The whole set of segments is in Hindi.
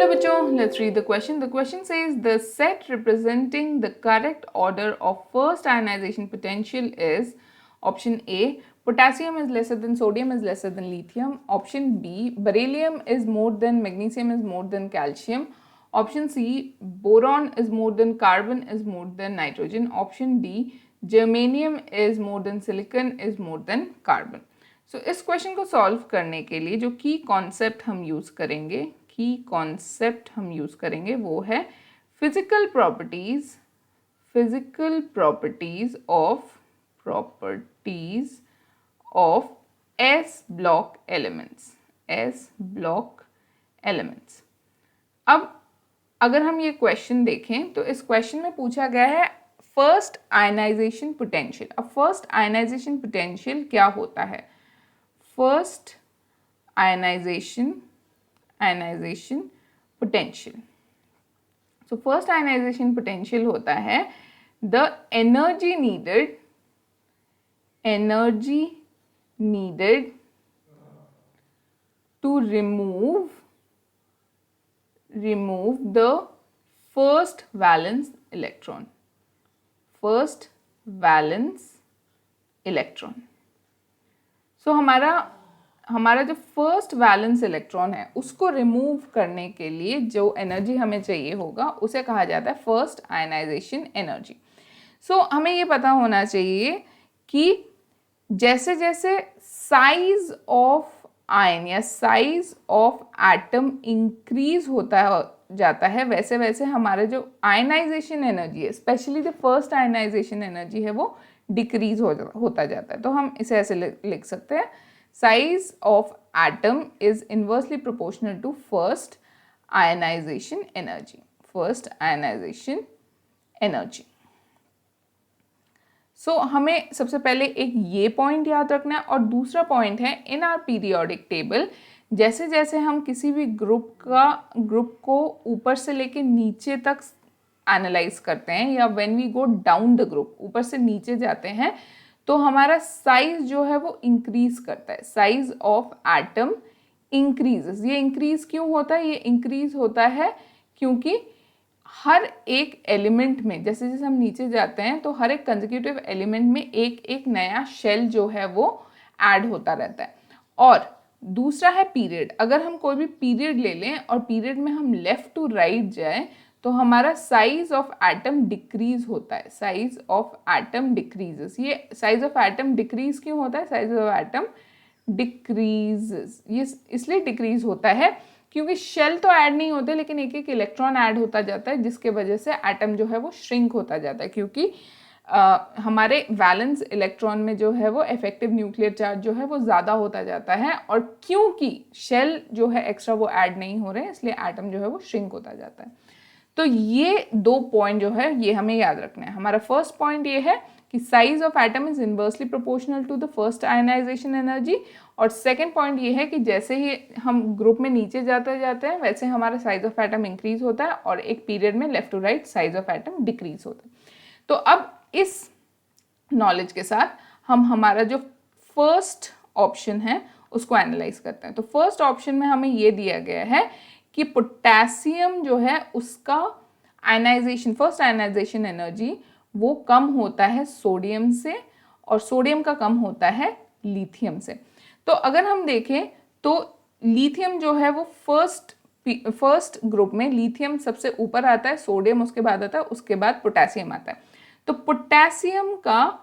Hello बच्चों, let's read the question. The question says the set representing the correct order of first ionization potential is option A, potassium is lesser than sodium is lesser than lithium. Option B, beryllium is more than magnesium is more than calcium. Option C, boron is more than carbon is more than nitrogen. Option D, germanium is more than silicon is more than carbon. So इस क्वेश्चन को सॉल्व करने के लिए जो की कॉन्सेप्ट हम यूज़ करेंगे वो है physical properties of S block elements. अब अगर हम ये क्वेश्चन देखें तो इस क्वेश्चन में पूछा गया है फर्स्ट आयनाइजेशन पोटेंशियल। अब फर्स्ट आयनाइजेशन पोटेंशियल क्या होता है? First ionization potential. So first ionization potential होता है the energy needed to remove the first valence electron. So हमारा जो फर्स्ट वैलेंस इलेक्ट्रॉन है उसको रिमूव करने के लिए जो एनर्जी हमें चाहिए होगा उसे कहा जाता है फर्स्ट आयनाइजेशन एनर्जी। सो हमें ये पता होना चाहिए कि जैसे जैसे साइज ऑफ आयन या साइज ऑफ एटम इंक्रीज होता जाता है वैसे वैसे हमारा जो आयनाइजेशन एनर्जी है, especially the first ionization energy है, वो डिक्रीज होता जाता है। तो हम इसे ऐसे लिख सकते हैं, size of atom is inversely proportional to first ionization energy। So हमें सबसे पहले एक ये पॉइंट याद रखना है और दूसरा पॉइंट है इन आवर पीरियोडिक टेबल जैसे जैसे हम किसी भी ग्रुप को ऊपर से लेके नीचे तक एनालाइज करते हैं या when we go down the group, ऊपर से नीचे जाते हैं, तो हमारा साइज जो है वो इंक्रीज करता है। Size of atom increases. ये इंक्रीज क्यों होता है? ये इंक्रीज होता है क्योंकि हर एक एलिमेंट में जैसे जैसे हम नीचे जाते हैं तो हर एक कंसेक्यूटिव एलिमेंट में एक एक नया शेल जो है वो ऐड होता रहता है। और दूसरा है पीरियड। अगर हम कोई भी पीरियड ले लें और पीरियड में हम लेफ्ट टू राइट जाएं तो हमारा साइज ऑफ एटम डिक्रीज होता है। Size of atom decreases. ये साइज ऑफ एटम डिक्रीज क्यों होता है? साइज ऑफ एटम डिक्रीजेस ये इसलिए डिक्रीज होता है क्योंकि शेल तो ऐड नहीं होते लेकिन एक एक इलेक्ट्रॉन ऐड होता जाता है जिसके वजह से एटम जो है वो श्रिंक होता जाता है। क्योंकि हमारे वैलेंस इलेक्ट्रॉन में जो है वो इफेक्टिव न्यूक्लियर चार्ज जो है वो ज़्यादा होता जाता है और क्योंकि शेल जो है एक्स्ट्रा वो ऐड नहीं हो रहे हैं इसलिए एटम जो है वो श्रिंक होता जाता है। तो ये दो पॉइंट जो है ये हमें याद रखना है। हमारा फर्स्ट पॉइंट ये है कि size of atom is inversely proportional to the first ionization energy, और सेकंड पॉइंट ये है कि जैसे ही हम ग्रुप में नीचे जाते हैं वैसे हमारा साइज ऑफ एटम इंक्रीज होता है और एक पीरियड में left to right size of atom decrease होता है। तो अब इस नॉलेज के साथ हम हमारा जो फर्स्ट ऑप्शन है उसको एनालाइज करते हैं। तो फर्स्ट ऑप्शन में हमें ये दिया गया है कि पोटेशियम जो है उसका आयनाइजेशन, फर्स्ट आयनाइजेशन एनर्जी वो कम होता है सोडियम से और सोडियम का कम होता है लिथियम से। तो अगर हम देखें तो लिथियम जो है वो फर्स्ट ग्रुप में लिथियम सबसे ऊपर आता है, सोडियम उसके बाद आता है, उसके बाद पोटेशियम आता है। तो पोटेशियम का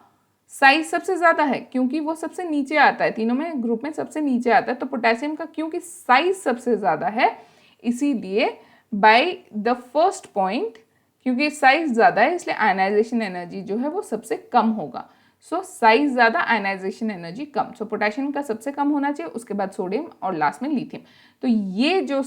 साइज सबसे ज़्यादा है क्योंकि वो सबसे नीचे आता है, तीनों में ग्रुप में सबसे नीचे आता है। तो पोटेशियम का क्योंकि साइज सबसे ज़्यादा है इसीलिए बाय द फर्स्ट पॉइंट, क्योंकि साइज ज़्यादा है इसलिए आयनाइजेशन एनर्जी जो है वो सबसे कम होगा। सो साइज ज़्यादा, आयनाइजेशन एनर्जी कम। सो पोटेशियम का सबसे कम होना चाहिए, उसके बाद सोडियम और लास्ट में लिथियम। तो ये जो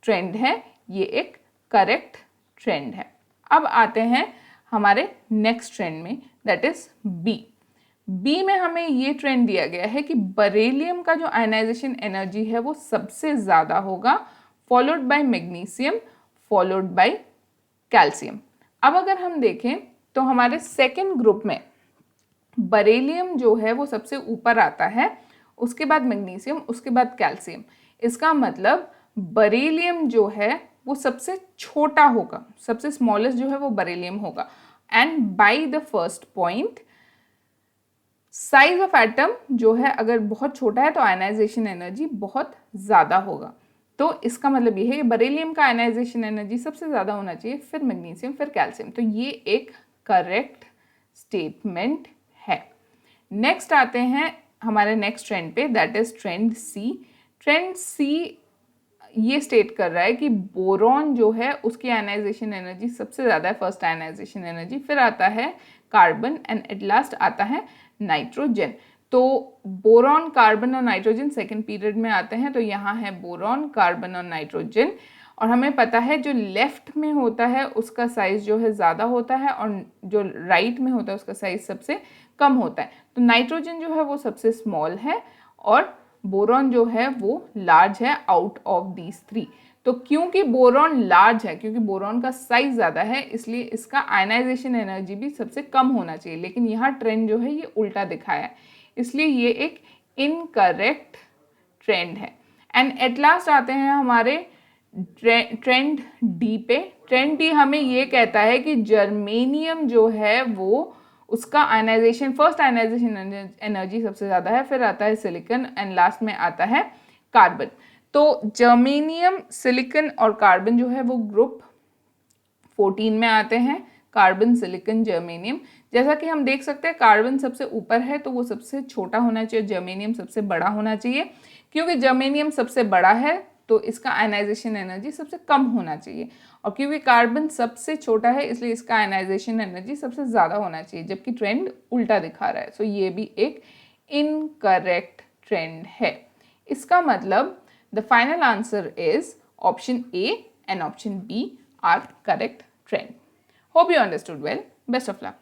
ट्रेंड है ये एक करेक्ट ट्रेंड है। अब आते हैं हमारे नेक्स्ट ट्रेंड में, दैट इज बी में हमें ये ट्रेंड दिया गया है कि बेरिलियम का जो आयनाइजेशन एनर्जी है वो सबसे ज़्यादा होगा, followed by magnesium, followed by calcium. अब अगर हम देखें तो हमारे सेकेंड ग्रुप में बेरिलियम जो है वो सबसे ऊपर आता है, उसके बाद मैग्नीशियम, उसके बाद कैल्शियम। इसका मतलब बेरिलियम जो है वो सबसे छोटा होगा, सबसे स्मॉलेस्ट जो है वो बेरिलियम होगा। And by the first point size of atom जो है अगर बहुत छोटा है तो आयनाइजेशन एनर्जी बहुत ज़्यादा होगा। तो इसका मतलब ये है कि बेरिलियम का आयनाइजेशन एनर्जी सबसे ज़्यादा होना चाहिए, फिर मैग्नीशियम, फिर कैल्शियम। तो ये एक करेक्ट स्टेटमेंट है। नेक्स्ट आते हैं हमारे नेक्स्ट ट्रेंड पे, that is trend C. Trend C ये स्टेट कर रहा है कि बोरॉन जो है उसकी आयनाइजेशन एनर्जी सबसे ज़्यादा है, फर्स्ट आयनाइजेशन एनर्जी, फिर आता है कार्बन एंड एट लास्ट आता है नाइट्रोजन। तो बोरॉन, कार्बन और नाइट्रोजन सेकेंड पीरियड में आते हैं। तो यहाँ है बोरॉन, कार्बन और नाइट्रोजन। और हमें पता है जो लेफ्ट में होता है उसका साइज जो है ज़्यादा होता है और जो राइट में होता है उसका साइज सबसे कम होता है। तो नाइट्रोजन जो है वो सबसे स्मॉल है और बोरॉन जो है वो लार्ज है आउट ऑफ दीज थ्री। तो क्योंकि बोरॉन लार्ज है, क्योंकि बोरॉन का साइज ज़्यादा है, इसलिए इसका आयनाइजेशन एनर्जी भी सबसे कम होना चाहिए। लेकिन यहाँ ट्रेंड जो है ये उल्टा दिखाया है, इसलिए ये एक इनकरेक्ट ट्रेंड है। एंड एट लास्ट आते हैं हमारे ट्रेंड डी पे। ट्रेंड डी हमें ये कहता है कि जर्मेनियम जो है वो उसका आयनाइजेशन, फर्स्ट आयनाइजेशन एनर्जी सबसे ज़्यादा है, फिर आता है सिलिकॉन एंड लास्ट में आता है कार्बन। तो जर्मेनियम, सिलिकॉन और कार्बन जो है वो ग्रुप 14 में आते हैं, कार्बन, सिलिकॉन, जर्मेनियम। जैसा कि हम देख सकते हैं कार्बन सबसे ऊपर है तो वो सबसे छोटा होना चाहिए, जर्मेनियम सबसे बड़ा होना चाहिए। क्योंकि जर्मेनियम सबसे बड़ा है तो इसका आयनाइजेशन एनर्जी सबसे कम होना चाहिए, और क्योंकि कार्बन सबसे छोटा है इसलिए इसका आयनाइजेशन एनर्जी सबसे ज़्यादा होना चाहिए, जबकि ट्रेंड उल्टा दिखा रहा है। सो ये भी एक इनकरेक्ट ट्रेंड है। इसका मतलब the final answer is option A and option B are correct trend. Hope you understood well. Best of luck.